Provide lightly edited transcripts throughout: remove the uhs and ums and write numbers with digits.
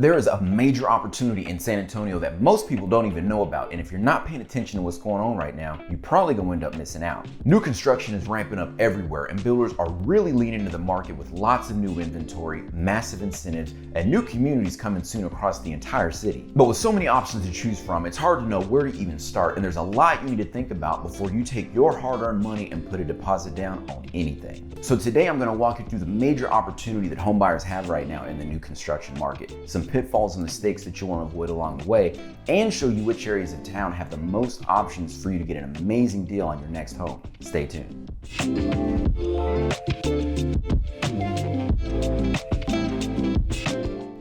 There is a major opportunity in San Antonio that most people don't even know about, and if you're not paying attention to what's going on right now, you're probably gonna end up missing out. New construction is ramping up everywhere, and builders are really leaning into the market with lots of new inventory, massive incentives, and new communities coming soon across the entire city. But with so many options to choose from, it's hard to know where to even start, and there's a lot you need to think about before you take your hard-earned money and put a deposit down on anything. So today I'm gonna walk you through the major opportunity that homebuyers have right now in the new construction market, some pitfalls and mistakes that you want to avoid along the way, and show you which areas of town have the most options for you to get an amazing deal on your next home. Stay tuned.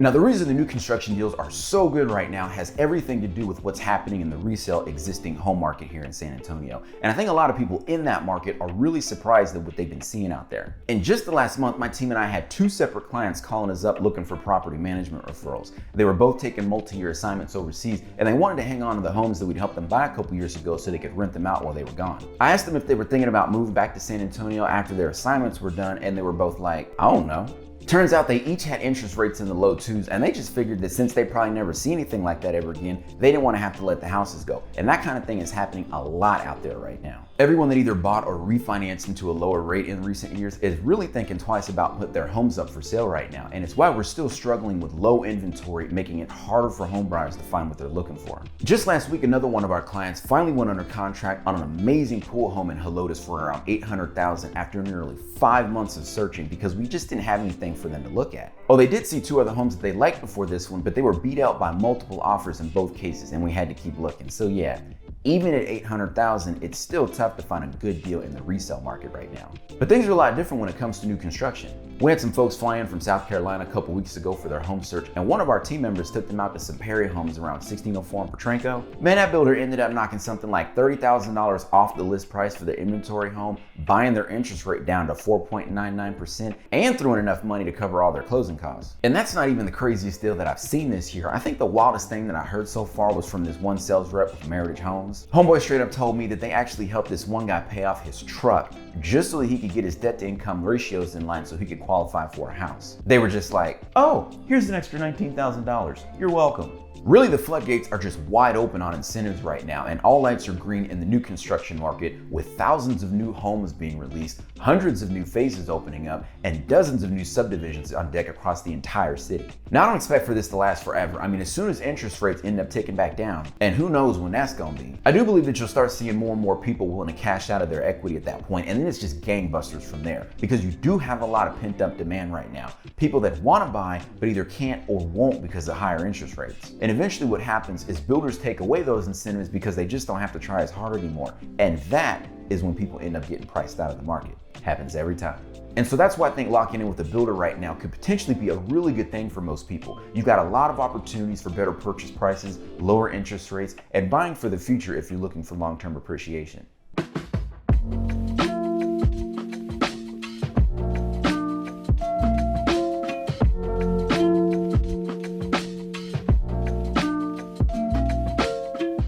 Now, the reason the new construction deals are so good right now has everything to do with what's happening in the resale existing home market here in San Antonio. And I think a lot of people in that market are really surprised at what they've been seeing out there. In just the last month, my team and I had 2 separate clients calling us up looking for property management referrals. They were both taking multi-year assignments overseas, and they wanted to hang on to the homes that we'd helped them buy a couple years ago so they could rent them out while they were gone. I asked them if they were thinking about moving back to San Antonio after their assignments were done, and they were both like, I don't know. Turns out they each had interest rates in the low 2s, and they just figured that since they probably never see anything like that ever again, they didn't want to have to let the houses go. And that kind of thing is happening a lot out there right now. Everyone that either bought or refinanced into a lower rate in recent years is really thinking twice about putting their homes up for sale right now. And it's why we're still struggling with low inventory, making it harder for home buyers to find what they're looking for. Just last week, another one of our clients finally went under contract on an amazing pool home in Helotes for around $800,000 after nearly 5 months of searching because we just didn't have anything for them to look at. Oh, they did see 2 other homes that they liked before this one, but they were beat out by multiple offers in both cases, and we had to keep looking. So yeah, even at $800,000, it's still tough to find a good deal in the resale market right now. But things are a lot different when it comes to new construction. We had some folks fly in from South Carolina a couple weeks ago for their home search, and one of our team members took them out to some Perry homes around 1604 in Petranco. Man, that builder ended up knocking something like $30,000 off the list price for their inventory home, buying their interest rate down to 4.99%, and throwing enough money to cover all their closing costs. And that's not even the craziest deal that I've seen this year. I think the wildest thing that I heard so far was from this one sales rep with Meritage Homes. Homeboy straight up told me that they actually helped this one guy pay off his truck just so that he could get his debt to income ratios in line so he could qualify for a house. They were just like, oh, here's an extra $19,000. You're welcome. Really, the floodgates are just wide open on incentives right now, and all lights are green in the new construction market, with thousands of new homes being released, hundreds of new phases opening up, and dozens of new subdivisions on deck across the entire city. Now, I don't expect for this to last forever. I mean, as soon as interest rates end up ticking back down, and who knows when that's gonna be, I do believe that you'll start seeing more and more people willing to cash out of their equity at that point, and then it's just gangbusters from there, because you do have a lot of pent-up demand right now. People that want to buy, but either can't or won't because of higher interest rates. And eventually what happens is builders take away those incentives because they just don't have to try as hard anymore. And that is when people end up getting priced out of the market. Happens every time. And so that's why I think locking in with a builder right now could potentially be a really good thing for most people. You've got a lot of opportunities for better purchase prices, lower interest rates, and buying for the future if you're looking for long-term appreciation.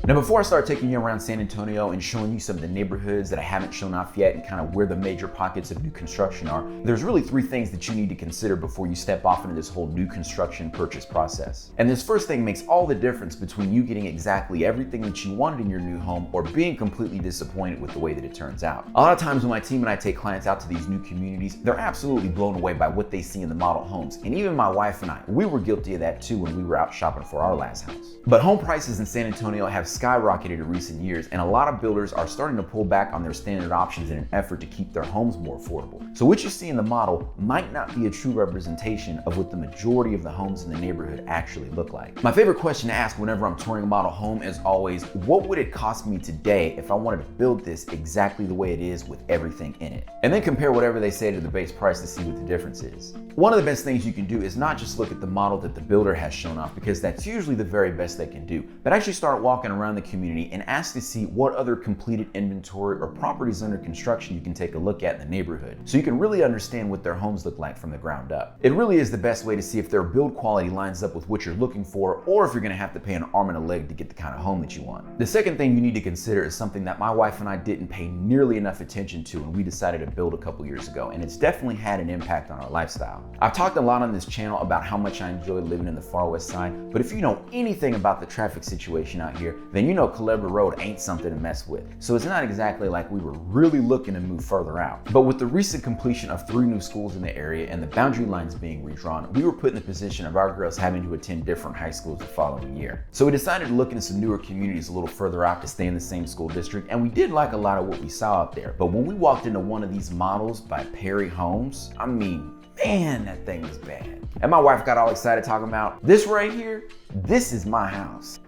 Now, before I start taking you around San Antonio and showing you some of the neighborhoods that I haven't shown off yet and kind of where the major pockets of new construction are, there's really 3 things that you need to consider before you step off into this whole new construction purchase process. And this first thing makes all the difference between you getting exactly everything that you wanted in your new home or being completely disappointed with the way that it turns out. A lot of times when my team and I take clients out to these new communities, they're absolutely blown away by what they see in the model homes. And even my wife and I, we were guilty of that too when we were out shopping for our last house. But home prices in San Antonio have skyrocketed in recent years, and a lot of builders are starting to pull back on their standard options in an effort to keep their homes more affordable. So what you see in the model might not be a true representation of what the majority of the homes in the neighborhood actually look like. My favorite question to ask whenever I'm touring a model home is always, what would it cost me today if I wanted to build this exactly the way it is with everything in it? And then compare whatever they say to the base price to see what the difference is. One of the best things you can do is not just look at the model that the builder has shown off, because that's usually the very best they can do, but actually start walking around around the community and ask to see what other completed inventory or properties under construction you can take a look at in the neighborhood, so you can really understand what their homes look like from the ground up. It really is the best way to see if their build quality lines up with what you're looking for, or if you're gonna have to pay an arm and a leg to get the kind of home that you want. The second thing you need to consider is something that my wife and I didn't pay nearly enough attention to when we decided to build a couple years ago, and it's definitely had an impact on our lifestyle. I've talked a lot on this channel about how much I enjoy living in the far west side, but if you know anything about the traffic situation out here, then you know Culebra Road ain't something to mess with. So it's not exactly like we were really looking to move further out. But with the recent completion of 3 new schools in the area and the boundary lines being redrawn, we were put in the position of our girls having to attend different high schools the following year. So we decided to look into some newer communities a little further out to stay in the same school district, and we did like a lot of what we saw out there. But when we walked into one of these models by Perry Homes, I mean, man, that thing was bad. And my wife got all excited talking about, this right here, this is my house.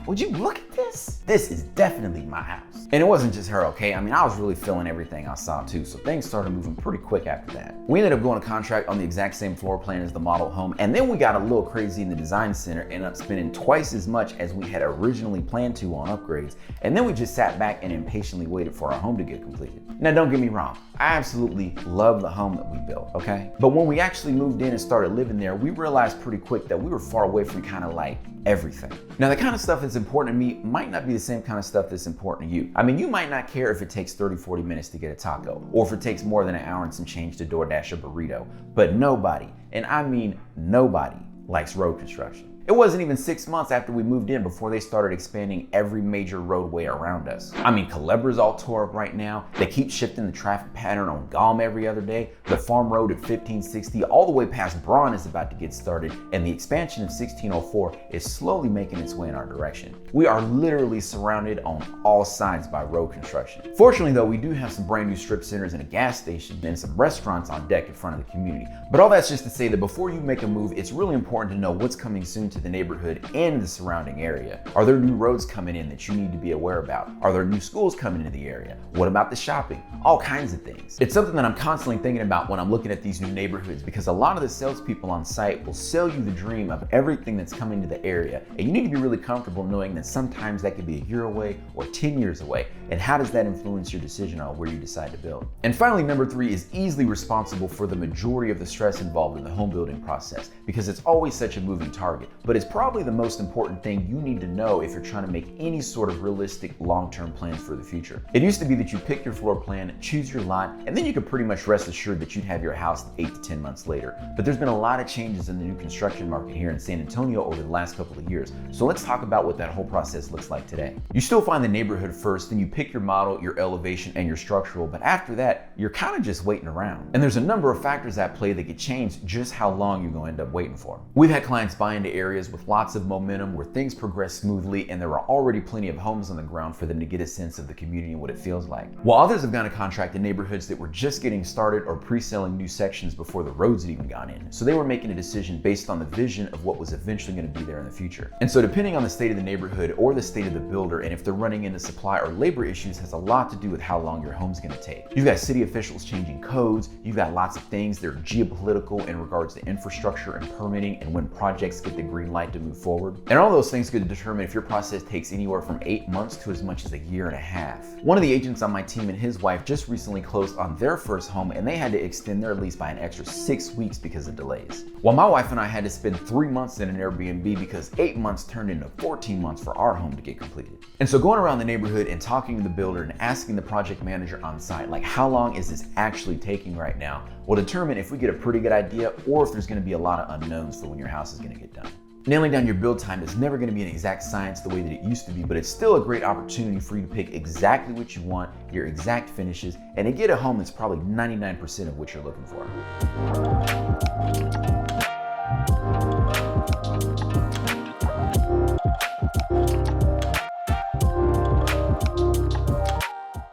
Would you look at this? This is definitely my house. And it wasn't just her, okay? I mean, I was really feeling everything I saw too, so things started moving pretty quick after that. We ended up going to contract on the exact same floor plan as the model home, and then we got a little crazy in the design center, ended up spending twice as much as we had originally planned to on upgrades, and then we just sat back and impatiently waited for our home to get completed. Now, don't get me wrong, I absolutely love the home that we built, okay? But when we actually moved in and started living there, we realized pretty quick that we were far away from kind of like everything. Now, the kind of stuff that's important to me might not be the same kind of stuff that's important to you. I mean, you might not care if it takes 30-40 minutes to get a taco, or if it takes more than an hour and some change to DoorDash a burrito, but nobody, and I mean nobody, likes road construction. It wasn't even 6 months after we moved in before they started expanding every major roadway around us. I mean, Culebra's all tore up right now. They keep shifting the traffic pattern on Gom every other day. The farm road at 1560 all the way past Braun is about to get started, and the expansion of 1604 is slowly making its way in our direction. We are literally surrounded on all sides by road construction. Fortunately though, we do have some brand new strip centers and a gas station and some restaurants on deck in front of the community. But all that's just to say that before you make a move, it's really important to know what's coming soon to the neighborhood and the surrounding area. Are there new roads coming in that you need to be aware about? Are there new schools coming into the area? What about the shopping? All kinds of things. It's something that I'm constantly thinking about when I'm looking at these new neighborhoods, because a lot of the salespeople on site will sell you the dream of everything that's coming to the area, and you need to be really comfortable knowing that sometimes that could be a year away or 10 years away, and how does that influence your decision on where you decide to build? And finally, number 3 is easily responsible for the majority of the stress involved in the home building process, because it's always such a moving target, but it's probably the most important thing you need to know if you're trying to make any sort of realistic long-term plans for the future. It used to be that you pick your floor plan, choose your lot, and then you could pretty much rest assured that you'd have your house 8 to 10 months later. But there's been a lot of changes in the new construction market here in San Antonio over the last couple of years. So let's talk about what that whole process looks like today. You still find the neighborhood first, then you pick your model, your elevation, and your structural, but after that, you're kind of just waiting around. And there's a number of factors at play that could change just how long you're going to end up waiting for. We've had clients buy into areas with lots of momentum where things progress smoothly and there are already plenty of homes on the ground for them to get a sense of the community and what it feels like. While others have gone to contract in neighborhoods that were just getting started or pre-selling new sections before the roads had even gone in. So they were making a decision based on the vision of what was eventually going to be there in the future. And so depending on the state of the neighborhood or the state of the builder, and if they're running into supply or labor issues, has a lot to do with how long your home's going to take. You've got city officials changing codes. You've got lots of things that are geopolitical in regards to infrastructure and permitting and when projects get the green light to move forward. And all those things could determine if your process takes anywhere from 8 months to as much as a year and a half. One of the agents on my team and his wife just recently closed on their first home, and they had to extend their lease by an extra 6 weeks because of delays. While my wife and I had to spend 3 months in an Airbnb because 8 months turned into 14 months for our home to get completed. And so going around the neighborhood and talking to the builder and asking the project manager on site, like, how long is this actually taking right now, will determine if we get a pretty good idea or if there's going to be a lot of unknowns for when your house is going to get done. Nailing down your build time is never going to be an exact science the way that it used to be, but it's still a great opportunity for you to pick exactly what you want, your exact finishes, and to get a home that's probably 99% of what you're looking for.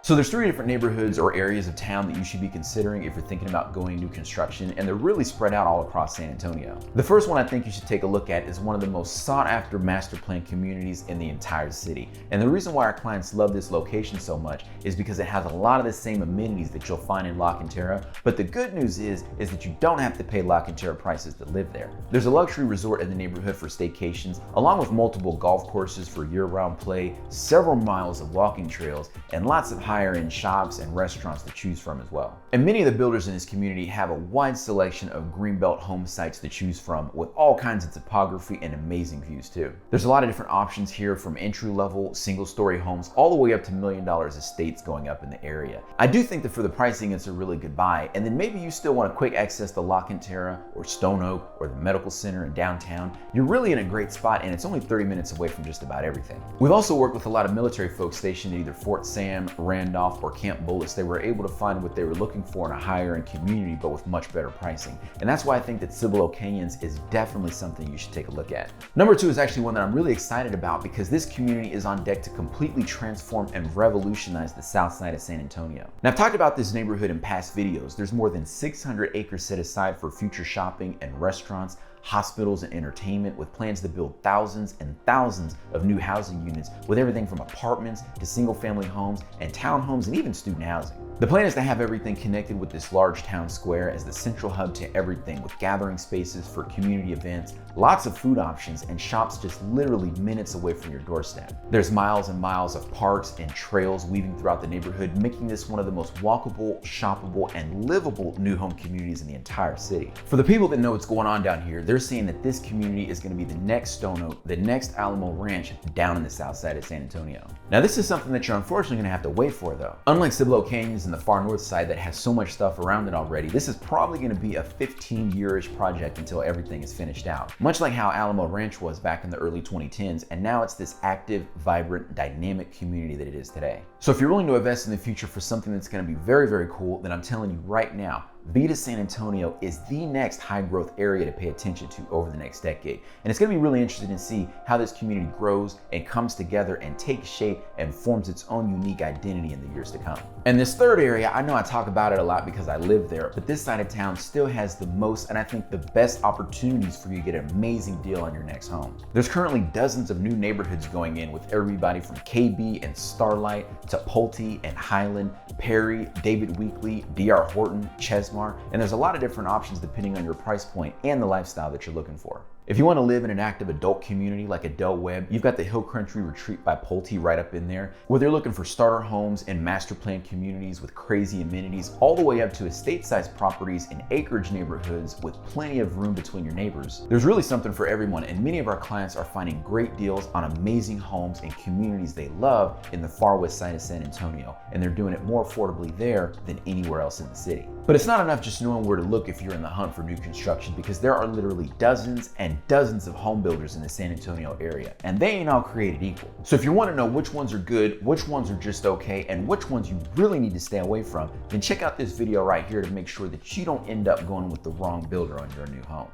So there's 3 different neighborhoods or areas of town that you should be considering if you're thinking about going new construction, and they're really spread out all across San Antonio. The first one I think you should take a look at is one of the most sought after master plan communities in the entire city. And the reason why our clients love this location so much is because it has a lot of the same amenities that you'll find in La Cantera, but the good news is that you don't have to pay La Cantera prices to live there. There's a luxury resort in the neighborhood for staycations, along with multiple golf courses for year-round play, several miles of walking trails, and lots of higher-end shops and restaurants to choose from as well. And many of the builders in this community have a wide selection of greenbelt home sites to choose from, with all kinds of topography and amazing views too. There's a lot of different options here, from entry-level single-story homes all the way up to $1 million estates going up in the area. I do think that for the pricing, it's a really good buy. And then maybe you still want a quick access to La Cantera or Stone Oak or the medical center in downtown. You're really in a great spot, and it's only 30 minutes away from just about everything. We've also worked with a lot of military folks stationed at either Fort Sam, Randolph, or Camp Bullis. They were able to find what they were looking for in a higher end community, but with much better pricing. And that's why I think that Cibolo Canyons is definitely something you should take a look at. Number 2 is actually one that I'm really excited about, because this community is on deck to completely transform and revolutionize the south side of San Antonio. Now, I've talked about this neighborhood in past videos. There's more than 600 acres set aside for future shopping and restaurants, hospitals, and entertainment, with plans to build thousands and thousands of new housing units, with everything from apartments to single-family homes and townhomes and even student housing. The plan is to have everything connected with this large town square as the central hub to everything, with gathering spaces for community events, lots of food options, and shops just literally minutes away from your doorstep. There's miles and miles of parks and trails weaving throughout the neighborhood, making this one of the most walkable, shoppable, and livable new home communities in the entire city. For the people that know what's going on down here, they're saying that this community is going to be the next Stone Oak, the next Alamo Ranch down in the south side of San Antonio. Now, this is something that you're unfortunately going to have to wait for though. Unlike Cibolo Canyons in the far north side that has so much stuff around it already, this is probably going to be a 15-year-ish project until everything is finished out. Much like how Alamo Ranch was back in the early 2010s, and now it's this active, vibrant, dynamic community that it is today. So if you're willing to invest in the future for something that's going to be very, very cool, then I'm telling you right now, Vita San Antonio is the next high growth area to pay attention to over the next decade. And it's going to be really interesting to see how this community grows and comes together and takes shape and forms its own unique identity in the years to come. And this third area, I know I talk about it a lot because I live there, but this side of town still has the most, and I think the best opportunities for you to get an amazing deal on your next home. There's currently dozens of new neighborhoods going in, with everybody from KB and Starlight to Pulte and Highland, Perry, David Weekley, DR Horton, Chesmar, and there's a lot of different options depending on your price point and the lifestyle that you're looking for. If you want to live in an active adult community like Adele Webb, you've got the Hill Country Retreat by Pulte right up in there. Whether you're looking for starter homes and master plan communities with crazy amenities, all the way up to estate-sized properties in acreage neighborhoods with plenty of room between your neighbors, there's really something for everyone, and many of our clients are finding great deals on amazing homes and communities they love in the far west side of San Antonio, and they're doing it more affordably there than anywhere else in the city. But it's not enough just knowing where to look if you're in the hunt for new construction, because there are literally dozens and dozens of home builders in the San Antonio area, and they ain't all created equal. So if you want to know which ones are good, which ones are just okay, and which ones you really need to stay away from, then check out this video right here to make sure that you don't end up going with the wrong builder on your new home.